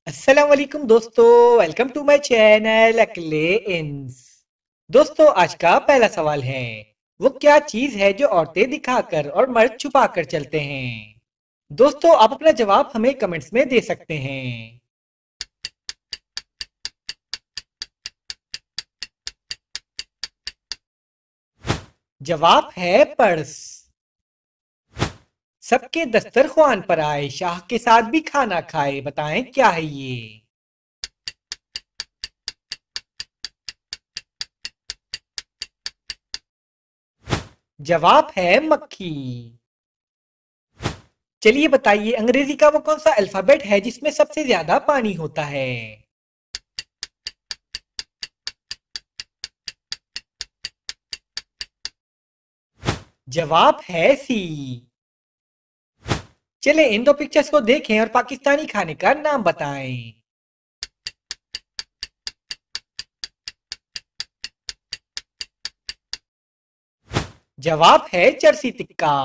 अस्सलाम वालेकुम दोस्तों। वेलकम टू माय चैनल अकेले इंस। दोस्तों, आज का पहला सवाल है, वो क्या चीज है जो औरतें दिखाकर और मर्द छुपाकर चलते हैं? दोस्तों, आप अपना जवाब हमें कमेंट्स में दे सकते हैं। जवाब है पर्स। सबके दस्तरख्वान पर आए, शाह के साथ भी खाना खाए, बताएं क्या है ये? जवाब है मक्खी। चलिए बताइए, अंग्रेजी का वो कौन सा अल्फाबेट है जिसमें सबसे ज्यादा पानी होता है? जवाब है सी। चले इन दो पिक्चर्स को देखें और पाकिस्तानी खाने का नाम बताएं। जवाब है चरसी टिक्का।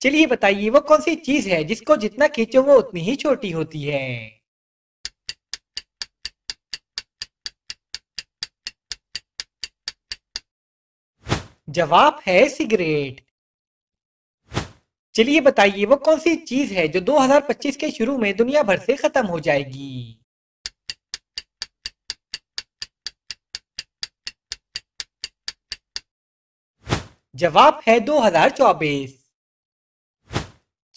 चलिए बताइए, वो कौन सी चीज है जिसको जितना खींचो वो उतनी ही छोटी होती है? जवाब है सिगरेट। चलिए बताइए, वो कौन सी चीज है जो 2025 के शुरू में दुनिया भर से खत्म हो जाएगी? जवाब है 2024।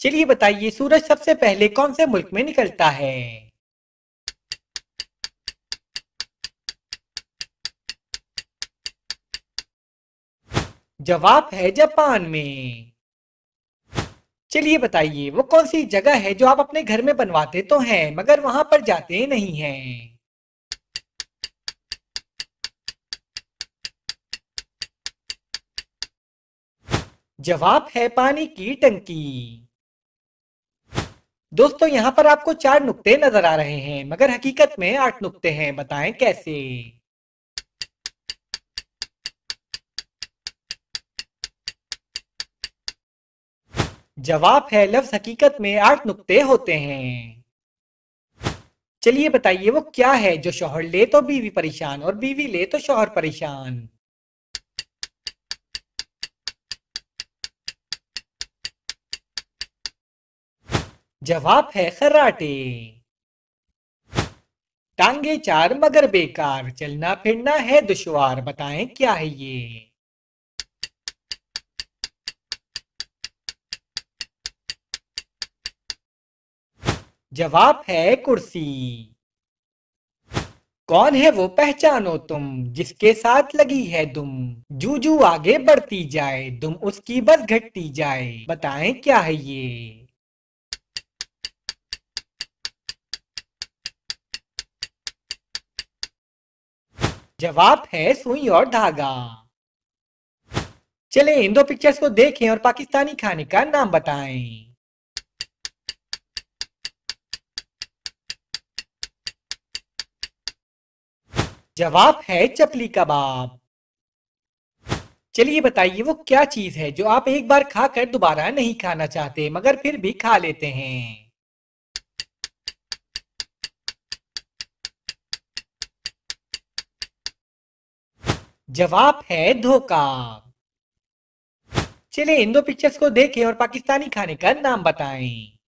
चलिए बताइए, सूरज सबसे पहले कौन से मुल्क में निकलता है? जवाब है जापान में। चलिए बताइए, वो कौन सी जगह है जो आप अपने घर में बनवाते तो हैं मगर वहां पर जाते नहीं हैं? जवाब है पानी की टंकी। दोस्तों, यहाँ पर आपको 4 नुक्ते नजर आ रहे हैं मगर हकीकत में 8 नुक्ते हैं, बताएं कैसे? जवाब है लफ्ज हकीकत में 8 नुक्ते होते हैं। चलिए बताइए, वो क्या है जो शौहर ले तो बीवी परेशान और बीवी ले तो शौहर परेशान? जवाब है खर्राटे। टांगे 4 मगर बेकार, चलना फिरना है दुश्वार, बताएं क्या है ये? जवाब है कुर्सी। कौन है वो पहचानो तुम, जिसके साथ लगी है दुम, जू जू आगे बढ़ती जाए, दुम उसकी बस घटती जाए, बताएं क्या है ये? जवाब है सुई और धागा। चले इन दो पिक्चर्स को देखें और पाकिस्तानी खाने का नाम बताएं। जवाब है चपली कबाब। चलिए बताइए, वो क्या चीज है जो आप एक बार खाकर दोबारा नहीं खाना चाहते मगर फिर भी खा लेते हैं? जवाब है धोखा। चलिए इन दो पिक्चर्स को देखें और पाकिस्तानी खाने का नाम बताएं।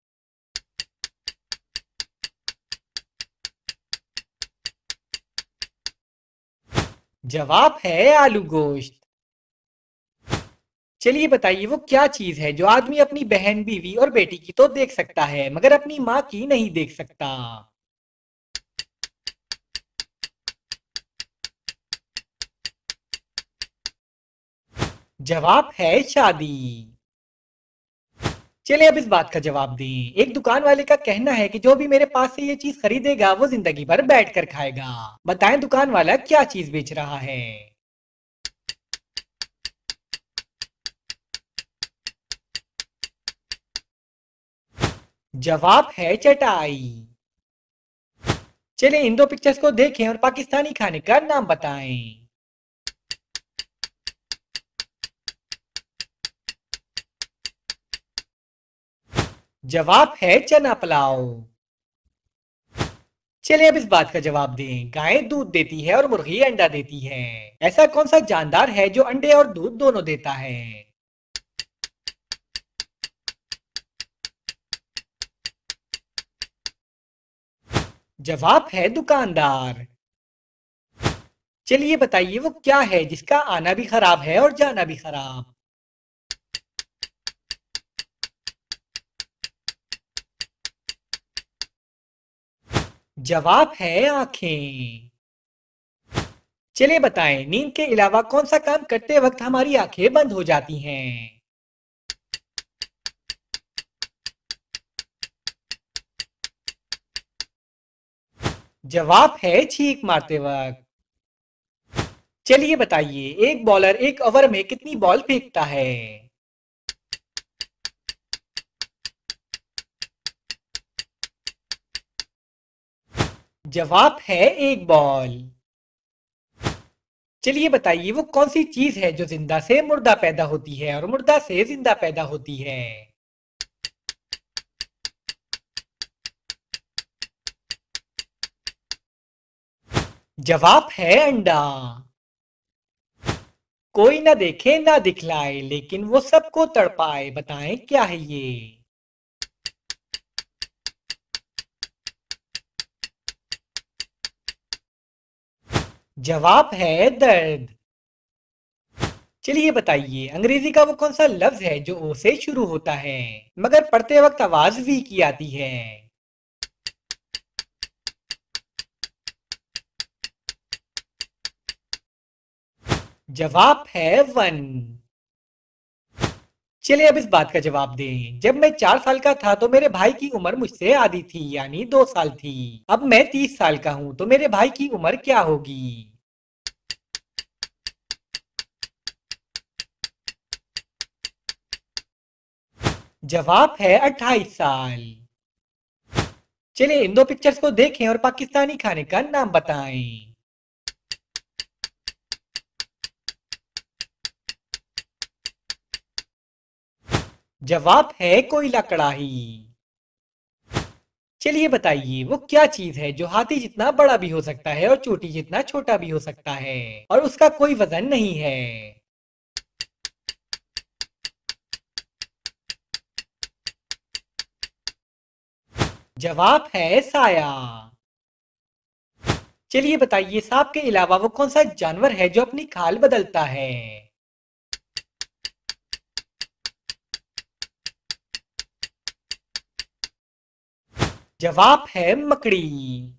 जवाब है आलू गोश्त। चलिए बताइए, वो क्या चीज है जो आदमी अपनी बहन, बीवी और बेटी की तो देख सकता है मगर अपनी माँ की नहीं देख सकता? जवाब है शादी। चलिए अब इस बात का जवाब दें। एक दुकान वाले का कहना है कि जो भी मेरे पास से ये चीज खरीदेगा वो जिंदगी भर बैठ कर खाएगा। बताएं दुकान वाला क्या चीज बेच रहा है? जवाब है चटाई। चलिए इन दो पिक्चर्स को देखें और पाकिस्तानी खाने का नाम बताएं। जवाब है चना पुलाव। चलिए अब इस बात का जवाब दें। गाय दूध देती है और मुर्गी अंडा देती है। ऐसा कौन सा जानदार है जो अंडे और दूध दोनों देता है? जवाब है दुकानदार। चलिए बताइए वो क्या है जिसका आना भी खराब है और जाना भी खराब? जवाब है आंखें। चलिए बताएं, नींद के अलावा कौन सा काम करते वक्त हमारी आंखें बंद हो जाती हैं? जवाब है छींक मारते वक्त। चलिए बताइए, एक बॉलर एक ओवर में कितनी बॉल फेंकता है? जवाब है एक बॉल। चलिए बताइए वो कौन सी चीज है जो जिंदा से मुर्दा पैदा होती है और मुर्दा से जिंदा पैदा होती है? जवाब है अंडा। कोई ना देखे ना दिखलाए लेकिन वो सबको तड़पाए, बताएं क्या है ये? जवाब है दर्द। चलिए बताइए, अंग्रेजी का वो कौन सा लफ्ज है जो ओ से शुरू होता है मगर पढ़ते वक्त आवाज वी की आती है? जवाब है वन। चलिए अब इस बात का जवाब दें। जब मैं 4 साल का था तो मेरे भाई की उम्र मुझसे आधी थी, यानी 2 साल थी। अब मैं 30 साल का हूं तो मेरे भाई की उम्र क्या होगी? जवाब है 28 साल। चलिए इन दो पिक्चर्स को देखें और पाकिस्तानी खाने का नाम बताएं। जवाब है कोयला कढ़ाई। चलिए बताइए वो क्या चीज है जो हाथी जितना बड़ा भी हो सकता है और चोटी जितना छोटा भी हो सकता है और उसका कोई वजन नहीं है? जवाब है साया। चलिए बताइए, सांप के अलावा वो कौन सा जानवर है जो अपनी खाल बदलता है? जवाब है मकड़ी।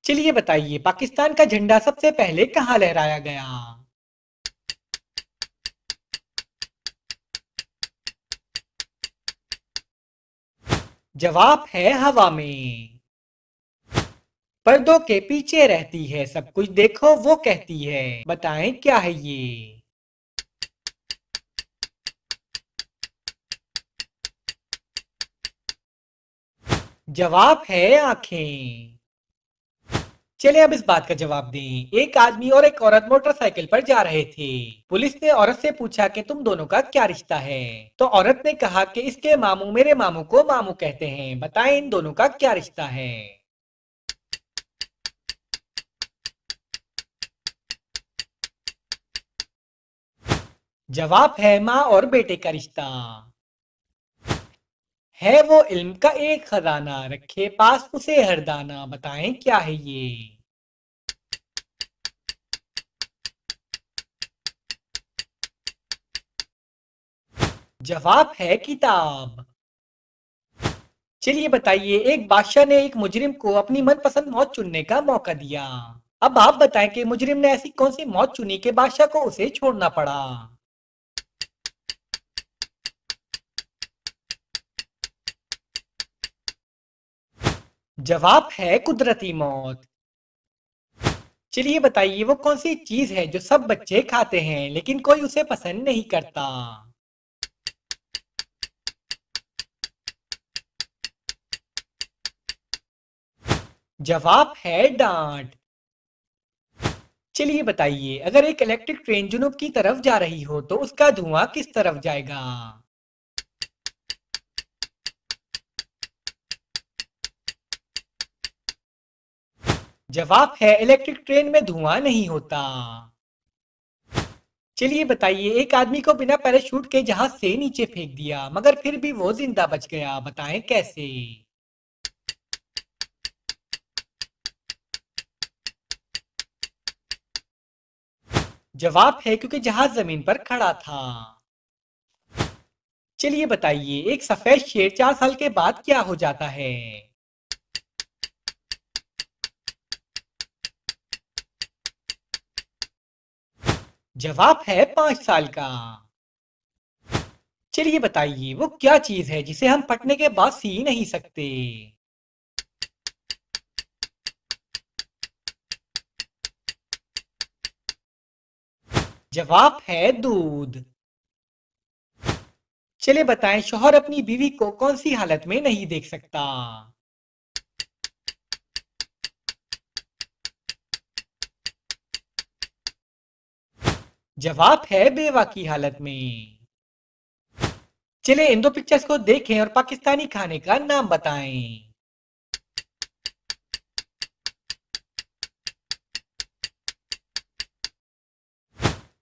चलिए बताइए, पाकिस्तान का झंडा सबसे पहले कहाँ लहराया गया? जवाब है हवा में। पर्दों के पीछे रहती है, सब कुछ देखो वो कहती है, बताएं क्या है ये? जवाब है आंखें। चलिए अब इस बात का जवाब दें। एक आदमी और एक औरत मोटरसाइकिल पर जा रहे थे। पुलिस ने औरत से पूछा कि तुम दोनों का क्या रिश्ता है? तो औरत ने कहा कि इसके मामू मेरे मामू को मामू कहते हैं, बताएं इन दोनों का क्या रिश्ता है? जवाब है माँ और बेटे का रिश्ता। है वो इल्म का एक खजाना, रखे पास उसे हर दाना, बताएं क्या है ये? जवाब है किताब। चलिए बताइए, एक बादशाह ने एक मुजरिम को अपनी मनपसंद मौत चुनने का मौका दिया। अब आप बताएं कि मुजरिम ने ऐसी कौन सी मौत चुनी कि बादशाह को उसे छोड़ना पड़ा? जवाब है कुदरती मौत। चलिए बताइए, वो कौन सी चीज है जो सब बच्चे खाते हैं लेकिन कोई उसे पसंद नहीं करता? जवाब है डांट। चलिए बताइए, अगर एक इलेक्ट्रिक ट्रेन जुनूब की तरफ जा रही हो तो उसका धुआं किस तरफ जाएगा? जवाब है इलेक्ट्रिक ट्रेन में धुआं नहीं होता। चलिए बताइए, एक आदमी को बिना पैराशूट के जहाज से नीचे फेंक दिया मगर फिर भी वो जिंदा बच गया, बताएं कैसे? जवाब है क्योंकि जहाज जमीन पर खड़ा था। चलिए बताइए, एक सफेद शेर 4 साल के बाद क्या हो जाता है? जवाब है 5 साल का। चलिए बताइए, वो क्या चीज है जिसे हम फटने के बाद सी नहीं सकते? जवाब है दूध। चलिए बताएं, शौहर अपनी बीवी को कौन सी हालत में नहीं देख सकता? जवाब है बेवा की हालत में। चलिए इन दो पिक्चर्स को देखें और पाकिस्तानी खाने का नाम बताएं।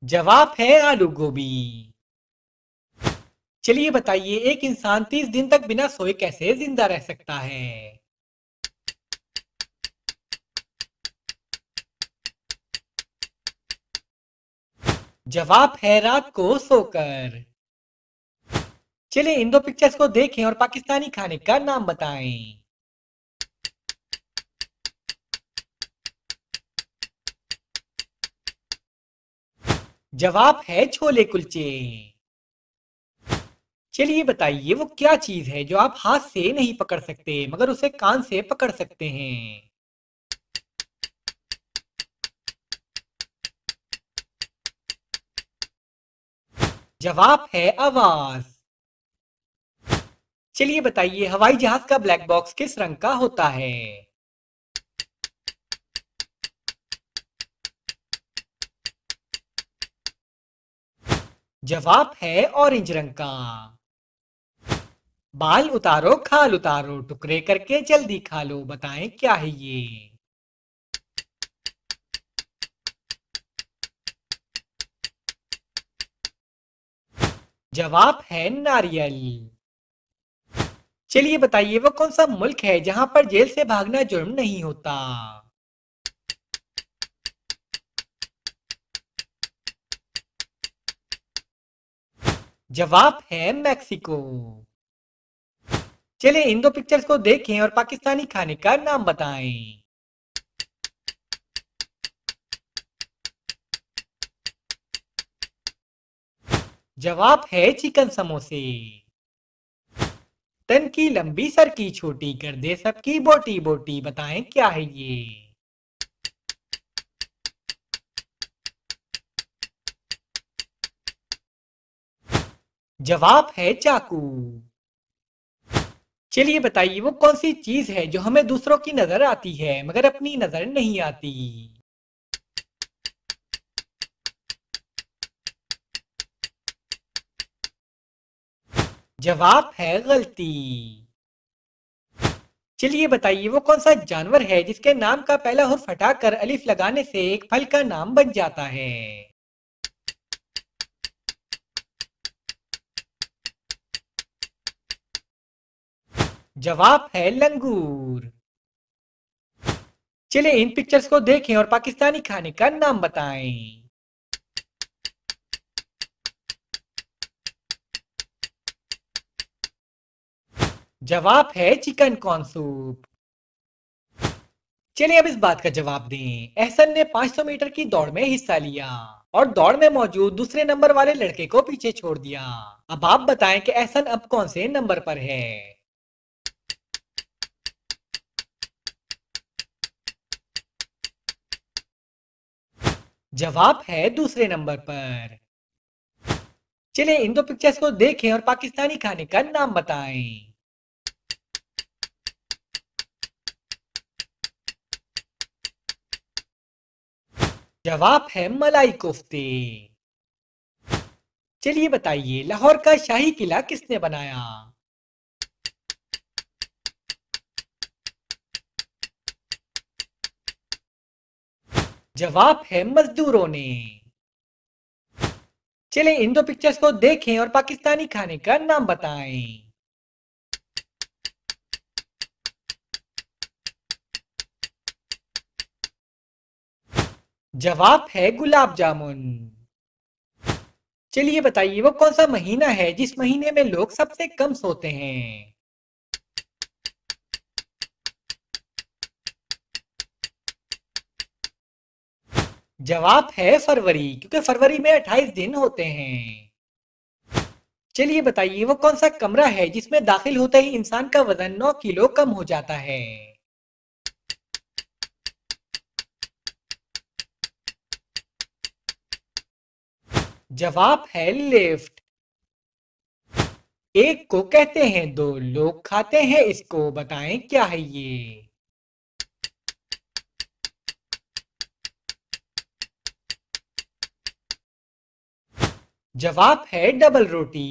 जवाब है आलू गोभी। चलिए बताइए, एक इंसान 30 दिन तक बिना सोए कैसे जिंदा रह सकता है? जवाब है रात को सोकर। चलिए इन दो पिक्चर्स को देखें और पाकिस्तानी खाने का नाम बताएं। जवाब है छोले कुलचे। चलिए बताइए, वो क्या चीज है जो आप हाथ से नहीं पकड़ सकते मगर उसे कान से पकड़ सकते हैं? जवाब है आवाज। चलिए बताइए, हवाई जहाज का ब्लैक बॉक्स किस रंग का होता है? जवाब है ऑरेंज रंग का। बाल उतारो खाल उतारो, टुकड़े करके जल्दी खा लो, बताएं क्या है ये? जवाब है नारियल। चलिए बताइए, वो कौन सा मुल्क है जहां पर जेल से भागना जुर्म नहीं होता? जवाब है मैक्सिको। चलिए इन दो पिक्चर्स को देखें और पाकिस्तानी खाने का नाम बताएं। जवाब है चिकन समोसे। तन की लंबी सर की छोटी, कर दे सबकी बोटी बोटी, बताएं क्या है ये? जवाब है चाकू। चलिए बताइए, वो कौन सी चीज है जो हमें दूसरों की नजर आती है मगर अपनी नजर नहीं आती? जवाब है गलती। चलिए बताइए, वो कौन सा जानवर है जिसके नाम का पहला हुर्फ हटाकर अलिफ लगाने से एक फल का नाम बन जाता है? जवाब है लंगूर। चलिए इन पिक्चर्स को देखें और पाकिस्तानी खाने का नाम बताएं। जवाब है चिकन कॉर्न सूप। चलिए अब इस बात का जवाब दें। एहसन ने 500 मीटर की दौड़ में हिस्सा लिया और दौड़ में मौजूद दूसरे नंबर वाले लड़के को पीछे छोड़ दिया। अब आप बताएं कि एहसन अब कौन से नंबर पर है? जवाब है दूसरे नंबर पर। चलिए इन दो पिक्चर्स को देखें और पाकिस्तानी खाने का नाम बताएं। जवाब है मलाई कोफ्ते। चलिए बताइए, लाहौर का शाही किला किसने बनाया? जवाब है मजदूरों ने। चलें इन दो पिक्चर्स को देखें और पाकिस्तानी खाने का नाम बताएं। जवाब है गुलाब जामुन। चलिए बताइए वो कौन सा महीना है जिस महीने में लोग सबसे कम सोते हैं। जवाब है फरवरी, क्योंकि फरवरी में 28 दिन होते हैं। चलिए बताइए वो कौन सा कमरा है जिसमें दाखिल होते ही इंसान का वजन 9 किलो कम हो जाता है। जवाब है लिफ्ट। एक को कहते हैं दो, लोग खाते हैं इसको, बताएं क्या है ये। जवाब है डबल रोटी।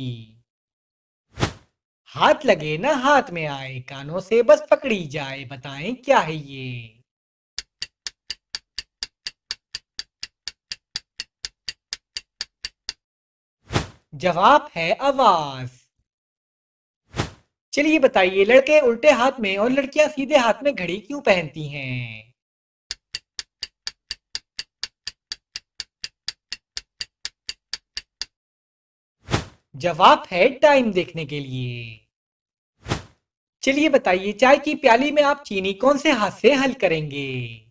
हाथ लगे ना हाथ में आए, कानों से बस पकड़ी जाए, बताएं क्या है ये। जवाब है आवाज। चलिए बताइए लड़के उल्टे हाथ में और लड़कियां सीधे हाथ में घड़ी क्यों पहनती हैं। जवाब है टाइम देखने के लिए। चलिए बताइए चाय की प्याली में आप चीनी कौन से हाथ से हल करेंगे।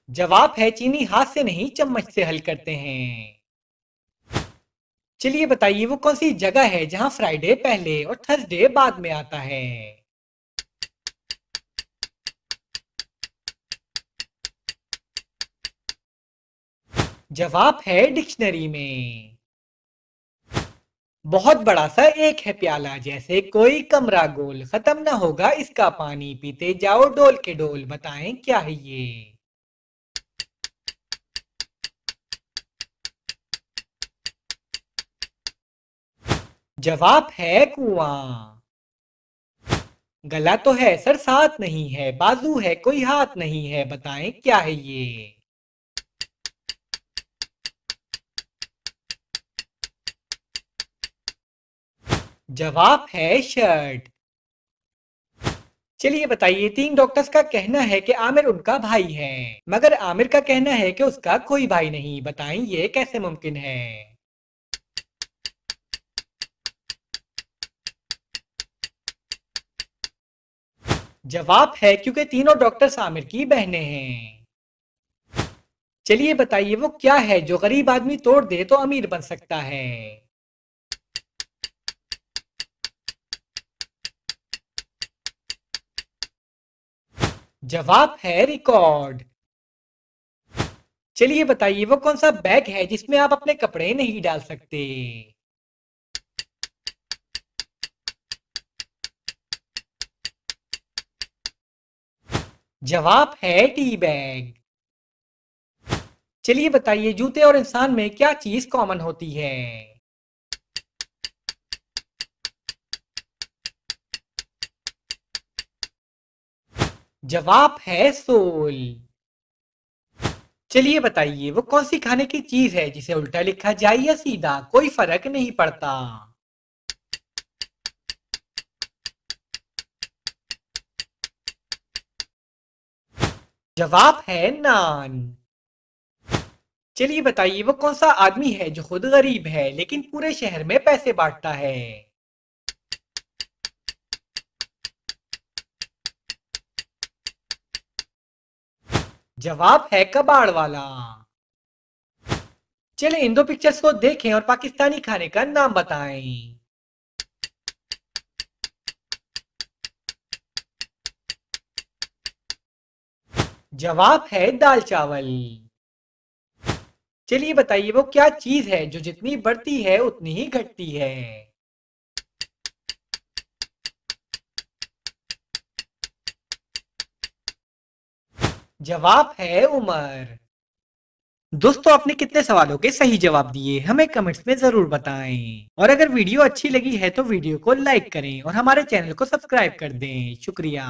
जवाब है चीनी हाथ से नहीं चम्मच से हल करते हैं। चलिए बताइए वो कौन सी जगह है जहां फ्राइडे पहले और थर्सडे बाद में आता है। जवाब है डिक्शनरी में। बहुत बड़ा सा एक है प्याला, जैसे कोई कमरा गोल, खत्म ना होगा इसका पानी, पीते जाओ डोल के डोल, बताएं क्या है ये। जवाब है कुआं। गला तो है सर साथ नहीं है, बाजू है कोई हाथ नहीं है, बताएं क्या है ये। जवाब है शर्ट। चलिए बताइए तीन डॉक्टर्स का कहना है कि आमिर उनका भाई है, मगर आमिर का कहना है कि उसका कोई भाई नहीं, बताएं ये कैसे मुमकिन है। जवाब है क्योंकि तीनों डॉक्टर्स आमिर की बहनें हैं। चलिए बताइए वो क्या है जो गरीब आदमी तोड़ दे तो अमीर बन सकता है। जवाब है रिकॉर्ड। चलिए बताइए वो कौन सा बैग है जिसमें आप अपने कपड़े नहीं डाल सकते। जवाब है टी बैग। चलिए बताइए जूते और इंसान में क्या चीज कॉमन होती है। जवाब है सोल। चलिए बताइए वो कौन सी खाने की चीज है जिसे उल्टा लिखा जाए या सीधा कोई फर्क नहीं पड़ता। जवाब है नान। चलिए बताइए वो कौन सा आदमी है जो खुद गरीब है लेकिन पूरे शहर में पैसे बांटता है। जवाब है कबाड़ वाला। चले इन दो पिक्चर्स को देखें और पाकिस्तानी खाने का नाम बताएं। जवाब है दाल चावल। चलिए बताइए वो क्या चीज है जो जितनी बढ़ती है उतनी ही घटती है। जवाब है उम्र। दोस्तों आपने कितने सवालों के सही जवाब दिए हमें कमेंट्स में जरूर बताएं। और अगर वीडियो अच्छी लगी है तो वीडियो को लाइक करें और हमारे चैनल को सब्सक्राइब कर दें। शुक्रिया।